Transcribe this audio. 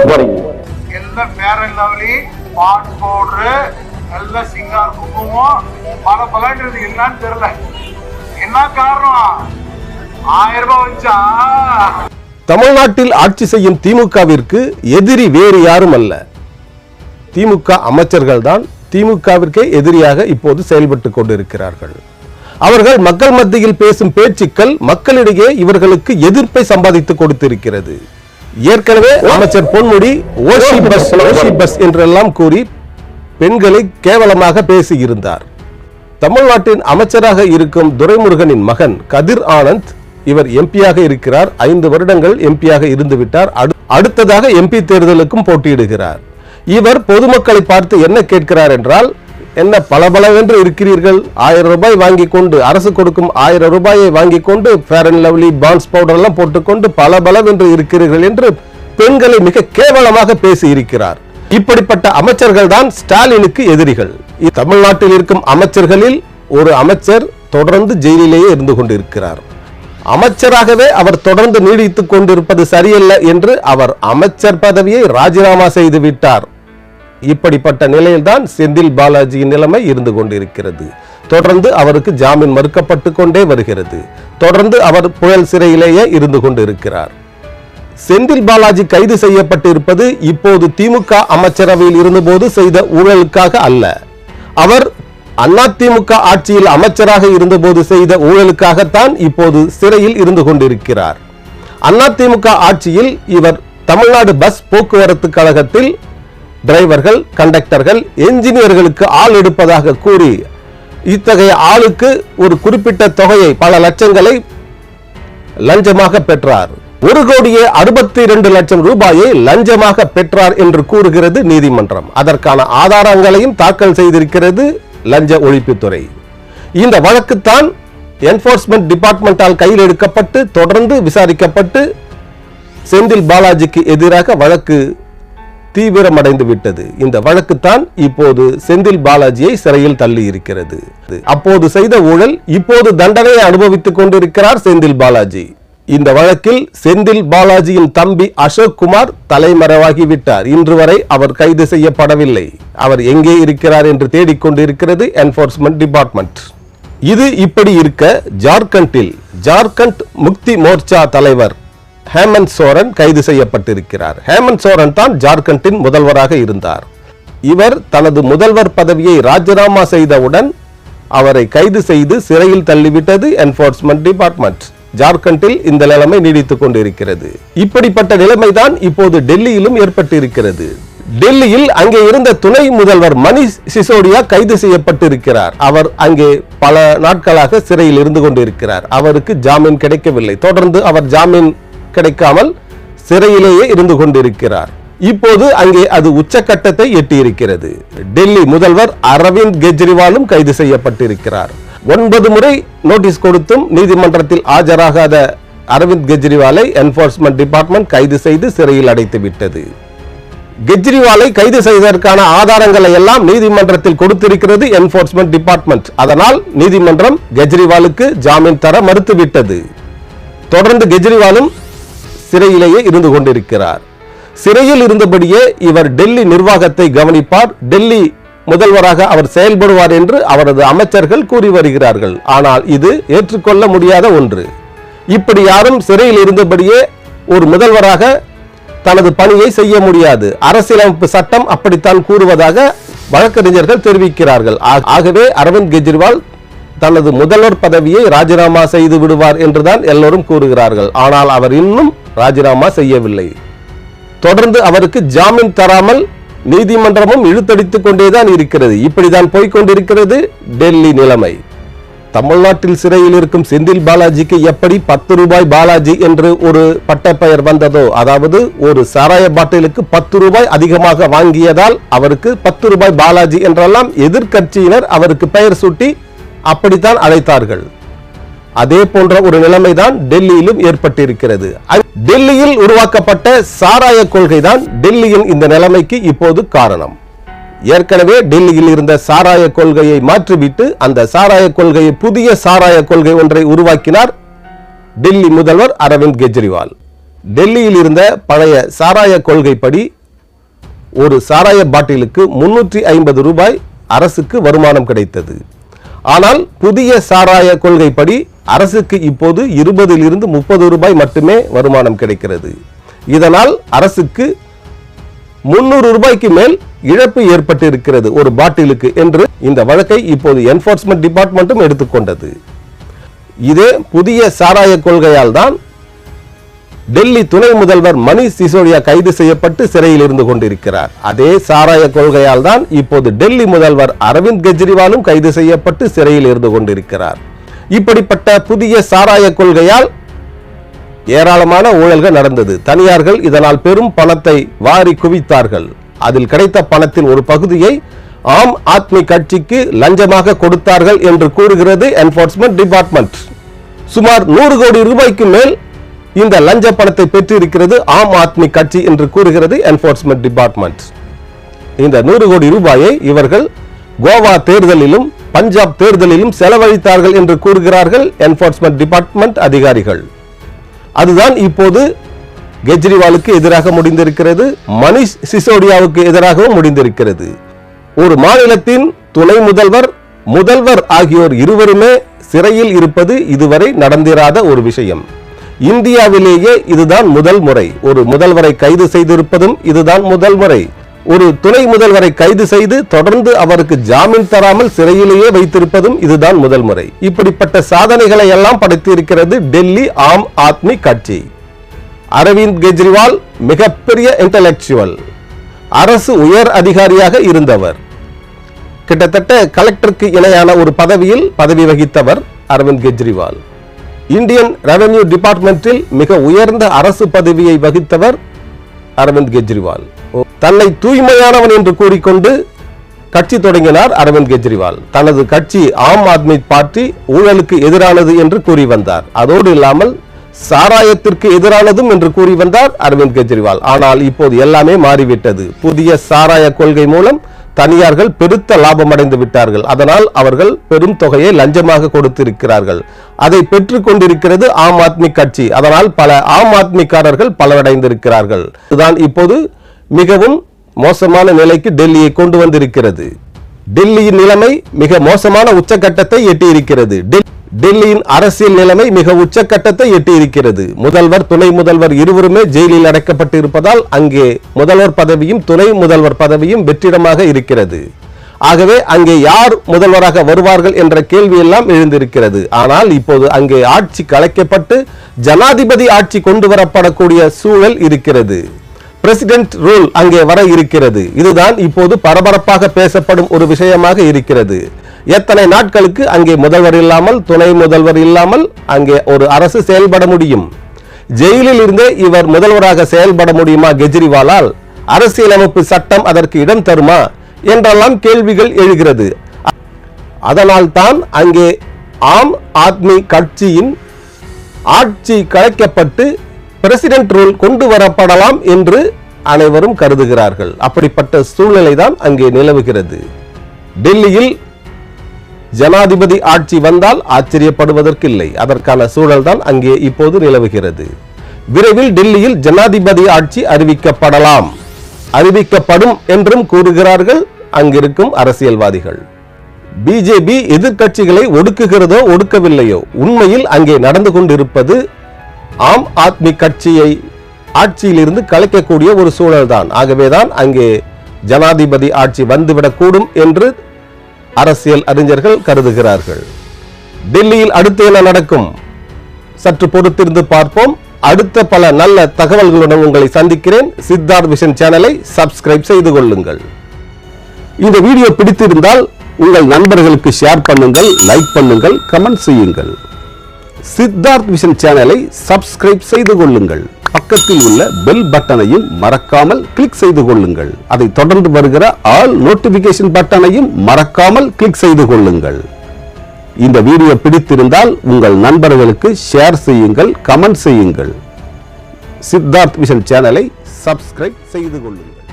போறீங்க எல்லாம் Fair and Lovely பாட் பவுடர் எல்லாம் சிங்கார் குங்குமம் பலன்றது என்னன்னு தெரியல. என்ன காரணம்? 1000 ரூபாய் வச்சா. தமிழ்நாட்டில் ஆட்சி செய்யும் திமுகவிற்கு எதிரி வேறு யாரும் அல்ல, திமுக அமைச்சர்கள் தான் திமுகவிற்கே எதிரியாக இப்போது செயல்பட்டு கொண்டிருக்கிறார்கள். அவர்கள் மக்கள் மத்தியில் பேசும் பேச்சுக்கள் மக்களிடையே இவர்களுக்கு எதிர்ப்பை சம்பாதித்து கொடுத்திருக்கிறது. ஏற்கனவே அமைச்சர் பொன்முடி ஓசி பஸ் என்றெல்லாம் கூறி பெண்களை கேவலமாக பேசியிருந்தார். தமிழ்நாட்டின் அமைச்சராக இருக்கும் துரைமுருகனின் மகன் கதிர் ஆனந்த், இவர் எம்பியாக இருக்கிறார். 5 வருடங்கள் எம்பியாக இருந்துவிட்டார். அடுத்ததாக எம்பி தேர்தலுக்கும் போட்டியிடுகிறார். இவர் பொதுமக்களை பார்த்து என்ன கேட்கிறார் என்றால், என்ன பலபலவென்று இருக்கிறீர்கள், 1000 ரூபாய் வாங்கி கொண்டு, அரசு கொடுக்கும் 1000 ரூபாயை வாங்கி கொண்டு Fair and Lovely Pond's powder எல்லாம் போட்டுக்கொண்டு பலபலவென்று இருக்கிறீர்கள் என்று பெண்களை மிக கேவலமாக பேசி இருக்கிறார். இப்படிப்பட்ட அமைச்சர்கள் தான் ஸ்டாலினுக்கு எதிரிகள். தமிழ்நாட்டில் இருக்கும் அமைச்சர்களில் ஒரு அமைச்சர் தொடர்ந்து ஜெயிலிலேயே இருந்து கொண்டிருக்கிறார். அமைச்சராகவே அவர் தொடர்ந்து நீடித்துக் கொண்டிருப்பது சரியல்ல என்று அவர் அமைச்சர் பதவியை ராஜினாமா செய்து விட்டார். இப்படிப்பட்ட நிலையில்தான் செந்தில் பாலாஜியின் நிலைமை இருந்து கொண்டிருக்கிறது. தொடர்ந்து அவருக்கு ஜாமீன் மறுக்கப்பட்டு கொண்டே வருகிறது. தொடர்ந்து அவர் புழல் சிறையிலேயே இருந்து கொண்டிருக்கிறார். செந்தில் பாலாஜி கைது செய்யப்பட்டு இருப்பது இப்போது திமுக அமைச்சரவையில் இருந்தபோது செய்த ஊழலுக்காக அல்ல, அவர் அதிமுக ஆட்சியில் அமைச்சராக இருந்தபோது செய்த ஊழலுக்காகத்தான் இப்போது சிறையில் இருந்து கொண்டிருக்கிறார். அதிமுக ஆட்சியில் இவர் தமிழ்நாடு பஸ் போக்குவரத்து கழகத்தில் டிரைவர்கள், கண்டக்டர்கள், என்ஜினியர்களுக்கு ஆள் எடுப்பதாக கூறி இத்தகைய ஆளுக்கு ஒரு குறிப்பிட்ட தொகையை, பல லட்சங்களை லஞ்சமாக பெற்றார். 1,62 லட்சம் ரூபாயை லஞ்சமாக பெற்றார் என்று கூறுகிறது நீதிமன்றம். அதற்கான ஆதாரங்களையும் தாக்கல் செய்திருக்கிறது லஞ்ச ஒழிப்புத்துறை. இந்த வழக்குத்தான் என்ஃபோர்ஸ்மெண்ட் டிபார்ட்மெண்டால் கையில் எடுக்கப்பட்டு தொடர்ந்து விசாரிக்கப்பட்டு செந்தில் பாலாஜிக்கு எதிராக வழக்கு தீவிரமடைந்து விட்டது. இந்த வழக்குத்தான் இப்போது செந்தில் பாலாஜியை சிறையில் தள்ளி இருக்கிறது. அப்போது செய்த ஊழல் இப்போது தண்டனையை அனுபவித்துக் கொண்டிருக்கிறார் செந்தில் பாலாஜி. இந்த வழக்கில் செந்தில் பாலாஜியின் தம்பி அசோக் குமார் தலைமறைவாகிவிட்டார். இன்று வரை அவர் கைது செய்யப்படவில்லை. அவர் எங்கே இருக்கிறார் என்று தேடிக்கொண்டிருக்கிறது என்ஃபோர்ஸ்மெண்ட் டிபார்ட்மெண்ட். இது இப்படி இருக்க, ஜார்க்கண்ட் முக்தி மோர்ச்சா தலைவர் ஹேமந்த் சோரன் கைது செய்யப்பட்டிருக்கிறார். ஹேமந்த் சோரன் தான் ஜார்க்கண்டின் முதல்வராக இருந்தார். இவர் தனது முதல்வர் பதவியை ராஜினாமா செய்தவுடன் அவரை கைது செய்து சிறையில் தள்ளிவிட்டது என்ஃபோர்ஸ்மெண்ட் டிபார்ட்மெண்ட். ஜார்க்கண்டில் இந்த நிலைமை நீடித்துக் கொண்டிருக்கிறது. இப்படிப்பட்ட நிலைமைதான் இப்போது டெல்லியிலும் ஏற்பட்டிருக்கிறது. டெல்லியில் அங்கே இருந்த துணை முதல்வர் மணிஷ் சிசோடியா கைது செய்யப்பட்டிருக்கிறார். அவர் அங்கே பல நாட்களாக சிறையில் இருந்து கொண்டிருக்கிறார். அவருக்கு ஜாமீன் கிடைக்கவில்லை. தொடர்ந்து அவர் ஜாமீன் கிடைக்காமல் சிறையிலேயே இருந்து கொண்டிருக்கிறார். இப்போது அங்கே அது உச்சக்கட்டத்தை எட்டியிருக்கிறது. டெல்லி முதல்வர் அரவிந்த் கெஜ்ரிவாலும் கைது செய்யப்பட்டிருக்கிறார். 9 முறை நோட்டீஸ் கொடுத்தும் நீதிமன்றத்தில் ஆஜராகாத அரவிந்த் கெஜ்ரிவாலை என்ஃபோர்ஸ்மெண்ட் டிபார்ட்மெண்ட் கைது செய்து சிறையில் அடைத்து விட்டது. கெஜ்ரிவாலை கைது செய்வதற்கான ஆதாரங்களை எல்லாம் நீதிமன்றத்தில் கொடுத்திருக்கிறது என்ஃபோர்ஸ்மெண்ட் டிபார்ட்மெண்ட். அதனால் நீதிமன்றம் கெஜ்ரிவாலுக்கு ஜாமீன் தர மறுத்துவிட்டது. தொடர்ந்து கெஜ்ரிவாலும் சிறையிலேயே இருந்து கொண்டிருக்கிறார். சிறையில் இருந்தபடியே இவர் டெல்லி நிர்வாகத்தை கவனிப்பார், டெல்லி முதல்வராக அவர் செயல்படுவார் என்று அவரது அமைச்சர்கள் கூறி வருகிறார்கள். ஆனால் இது ஏற்றுக்கொள்ள முடியாத ஒன்று. இப்படி யாரும் சிறையில் இருந்தபடியே ஒரு முதல்வராக தனது பணியை செய்ய முடியாது. அரசியலமைப்பு சட்டம் அப்படித்தான் கூறுவதாக வழக்கறிஞர்கள் தெரிவிக்கிறார்கள். ஆகவே அரவிந்த் கெஜ்ரிவால் தனது முதல்வர் பதவியை ராஜினாமா செய்து விடுவார் என்றுதான் எல்லோரும் கூறுகிறார்கள். ஆனால் அவர் இன்னும் ராஜினாமா செய்யவில்லை. தொடர்ந்து அவருக்கு ஜாமீன் தராமல் நீதிமன்றமும் இழுத்தடித்துக் கொண்டேதான் இருக்கிறது. இப்படிதான் போய்கொண்டிருக்கிறது டெல்லி நிலைமை. தமிழ்நாட்டில் சிறையில் இருக்கும் செந்தில் பாலாஜிக்கு எப்படி 10 ரூபாய் பாலாஜி என்று ஒரு பட்டப்பெயர் வந்ததோ, அதாவது ஒரு சாராய பாட்டிலுக்கு 10 ரூபாய் அதிகமாக வாங்கியதால் அவருக்கு 10 ரூபாய் பாலாஜி என்றெல்லாம் எதிர்கட்சியினர் அவருக்கு பெயர் சூட்டி அப்படித்தான் அழைத்தார்கள். அதே போன்ற ஒரு நிலைமைதான் டெல்லியிலும் ஏற்பட்டிருக்கிறது. டெல்லியில் உருவாக்கப்பட்ட சாராய கொள்கை தான் டெல்லியின் இந்த நிலைமைக்கு இப்போது காரணம். ஏற்கனவே டெல்லியில் இருந்த சாராய கொள்கையை மாற்றிவிட்டு அந்த சாராய கொள்கையை புதிய சாராய கொள்கை ஒன்றை உருவாக்கினார் டெல்லி முதல்வர் அரவிந்த் கெஜ்ரிவால். டெல்லியில் இருந்த பழைய சாராய கொள்கைப்படி ஒரு சாராய பாட்டிலுக்கு 350 ரூபாய் அரசுக்கு வருமானம் கிடைத்தது. ஆனால் புதிய சாராய கொள்கைப்படி அரசுக்கு இப்போது 20 to 30 ரூபாய் மட்டுமே வருமானம் கிடைக்கிறது. இதனால் அரசுக்கு 300 ரூபாய்க்கு மேல் இழப்பு ஏற்பட்டு இருக்கிறது ஒரு பாட்டிலுக்கு என்று இந்த வழக்கை இப்போது என்ஃபோர்ஸ்மென்ட் டிபார்ட்மெண்ட்டும் எடுத்துக்கொண்டது. இதே புதிய சாராய கொள்கையால் தான் டெல்லி துணை முதல்வர் மணீஷ் சிசோடியா கைது செய்யப்பட்டு சிறையில் இருந்து கொண்டிருக்கிறார். அதே சாராய கொள்கையால் தான் இப்போது டெல்லி முதல்வர் அரவிந்த் கெஜ்ரிவாலும் கைது செய்யப்பட்டு சிறையில் இருந்து கொண்டிருக்கிறார். இப்படிப்பட்ட புதிய சாராய கொள்கையால் ஏராளமான ஊழல்கள் நடந்தது. தனியார்கள் இதனால் பெரும் பணத்தை வாரி குவித்தார்கள். அதில் கிடைத்த பணத்தின் ஒரு பகுதியை ஆம் ஆத்மி கட்சிக்கு லஞ்சமாக கொடுத்தார்கள் என்று கூறுகிறது என்ஃபோர்ஸ்மென்ட் டிபார்ட்மெண்ட். சுமார் 100 கோடி ரூபாய்க்கு மேல் இந்த லஞ்ச பணத்தை பெற்றிருக்கிறது ஆம் ஆத்மி கட்சி என்று கூறுகிறது என்ஃபோர்ஸ்மென்ட் டிபார்ட்மெண்ட். இந்த 100 கோடி ரூபாயை இவர்கள் கோவா தேர்தலிலும் பஞ்சாப் தேர்தலிலும் செலவழித்தார்கள் என்று கூறுகிறார்கள் என்ஃபோர்ஸ்மென்ட் டிபார்ட்மெண்ட் அதிகாரிகள். அதுதான் இப்போது கெஜ்ரிவாலுக்கு எதிராக முடிந்திருக்கிறது, மணீஷ் சிசோடியாவுக்கு எதிராகவும் முடிந்திருக்கிறது. ஒரு மாநிலத்தின் துணை முதல்வர், முதல்வர் ஆகியோர் இருவருமே சிறையில் இருப்பது இதுவரை நடந்திராத ஒரு விஷயம். இந்தியாவிலேயே இதுதான் முதல் முறை. ஒரு முதல்வரை கைது செய்திருப்பதும் இதுதான் முதல் முறை. ஒரு துணை முதல்வரை கைது செய்து தொடர்ந்து அவருக்கு ஜாமீன் தராமல் சிறையிலேயே வைத்திருப்பதும் இதுதான் முதல் முறை. இப்படிப்பட்ட சாதனைகளை எல்லாம் படைத்திருக்கிறது டெல்லி ஆம் ஆத்மி கட்சி. அரவிந்த் கெஜ்ரிவால் மிகப்பெரிய இன்டலெக்சுவல், அரசு உயர் அதிகாரியாக இருந்தவர், கிட்டத்தட்ட கலெக்டருக்கு இணையான ஒரு பதவியில் பதவி வகித்தவர் அரவிந்த் கெஜ்ரிவால். இந்தியன் ரெவென்யூ டிபார்ட்மெண்டில் மிக உயர்ந்த அரசு பதவியை வகித்தவர் அரவிந்த் கெஜ்ரிவால். தன்னை தூய்மையானவன் என்று கூறிக்கொண்டு கட்சி தொடங்கினார் அரவிந்த் கெஜ்ரிவால். தனது கட்சி ஆம் ஆத்மி பார்ட்டி ஊழலுக்கு எதிரானது என்று கூறி வந்தார். அதோடு இல்லாமல் சாராயத்திற்கு எதிரானதும் என்று கூறி வந்தார் அரவிந்த் கெஜ்ரிவால். ஆனால் இப்போது எல்லாமே மாறிவிட்டது. புதிய சாராய கொள்கை மூலம் தனியார்கள் பெருத்த லாபம் அடைந்து விட்டார்கள். அதனால் அவர்கள் பெரும் தொகையை லஞ்சமாக கொடுத்திருக்கிறார்கள். அதை பெற்றுக் கொண்டிருக்கிறது ஆம் ஆத்மி கட்சி. அதனால் பல ஆம் ஆத்மிக்காரர்கள் பலனடைந்திருக்கிறார்கள். இதுதான் இப்போது மிகவும் மோசமான நிலைக்கு டெல்லியை கொண்டு வந்திருக்கிறது. டெல்லியின் நிலைமை மிக மோசமான உச்சக்கட்டத்தை எட்டியிருக்கிறது. டெல்லியின் அரசியல் நிலைமை மிக உச்சக்கட்டத்தை எட்டியிருக்கிறது. முதல்வர், துணை முதல்வர் இருவருமே ஜெயிலில் அடைக்கப்பட்டு இருப்பதால் அங்கே முதல்வர் பதவியும் துணை முதல்வர் பதவியும் வெற்றிடமாக இருக்கிறது. ஆகவே அங்கே யார் முதல்வராக வருவார்கள் என்ற கேள்வி எல்லாம் எழுந்திருக்கிறது. ஆனால் இப்போது அங்கே ஆட்சி கலைக்கப்பட்டு ஜனாதிபதி ஆட்சி கொண்டு வரப்படக்கூடிய சூழல் இருக்கிறது. பிரசிடென்ட் ரூல் அங்கே வர இருக்கிறது. இதுதான் இப்போது பரபரப்பாக பேசப்படும் ஒரு விஷயமாக இருக்கிறது. எத்தனை நாட்களுக்கு அங்கே முதல்வர் இல்லாமல் துணை முதல்வர் இல்லாமல் அங்கே ஒரு அரசு செயல்பட முடியும்? ஜெயிலில் இருந்தே இவர் முதல்வராக செயல்பட முடியுமா கெஜ்ரிவாலால்? அரசியலமைப்பு சட்டம் அதற்கு இடம் தருமா என்றெல்லாம் கேள்விகள் எழுகிறது. அதனால் தான் அங்கே ஆம் ஆத்மி கட்சியின் ஆட்சி கலைக்கப்பட்டு பிரசிடென்ட் ரூல் கொண்டு வரப்படலாம் என்று அனைவரும் கருதுகிறார்கள். அப்படிப்பட்ட சூழ்நிலை தான் அங்கே நிலவுகிறது. டெல்லியில் ஜனாதிபதி ஆட்சி வந்தால் ஆச்சரியப்படுவதற்கில்லை. அதற்கான சூழல் தான் அங்கே இப்போது நிலவுகிறது. விரைவில் டெல்லியில் ஜனாதிபதி ஆட்சி அறிவிக்கப்படலாம், அறிவிக்கப்படும் என்றும் கூறுகிறார்கள் அங்கிருக்கும் அரசியல்வாதிகள். பிஜேபி எதிர்க்கட்சிகளை ஒடுக்குகிறதோ ஒடுக்கவில்லையோ, உண்மையில் அங்கே நடந்து கொண்டிருப்பது ஆம் ஆத்மி கட்சியை ஆட்சியிலிருந்து கலைக்கக்கூடிய ஒரு சூழல் தான். ஆகவேதான் அங்கே ஜனாதிபதி ஆட்சி வந்துவிடக்கூடும் என்று அரசியல் அறிஞர்கள் கருதுகிறார்கள். டெல்லியில் அடுத்து என்ன நடக்கும் சற்று பொறுத்திருந்து பார்ப்போம். அடுத்த பல நல்ல தகவல்களுடன் உங்களை சந்திக்கிறேன். சித்தார்த் விஷன் சேனலை சப்ஸ்கிரைப் செய்து கொள்ளுங்கள். இந்த வீடியோ பிடித்திருந்தால் உங்கள் நண்பர்களுக்கு ஷேர் பண்ணுங்கள், லைக் பண்ணுங்கள், கமெண்ட் செய்யுங்கள். சித்தார்த் விஷன் சேனலை சப்ஸ்கிரைப் செய்து கொள்ளுங்கள். பக்கத்தில் உள்ள பெல் பட்டனையும் மறக்காமல் கிளிக் செய்து கொள்ளுங்கள். அதை தொடர்ந்து வருகிற ஆல் நோட்டிபிகேஷன் பட்டனையும் மறக்காமல் கிளிக் செய்து கொள்ளுங்கள். இந்த வீடியோ பிடித்திருந்தால் உங்கள் நண்பர்களுக்கு ஷேர் செய்யுங்கள், கமெண்ட் செய்யுங்கள். சித்தார்த் விஷன் சேனலை சப்ஸ்கிரைப் செய்து கொள்ளுங்கள்.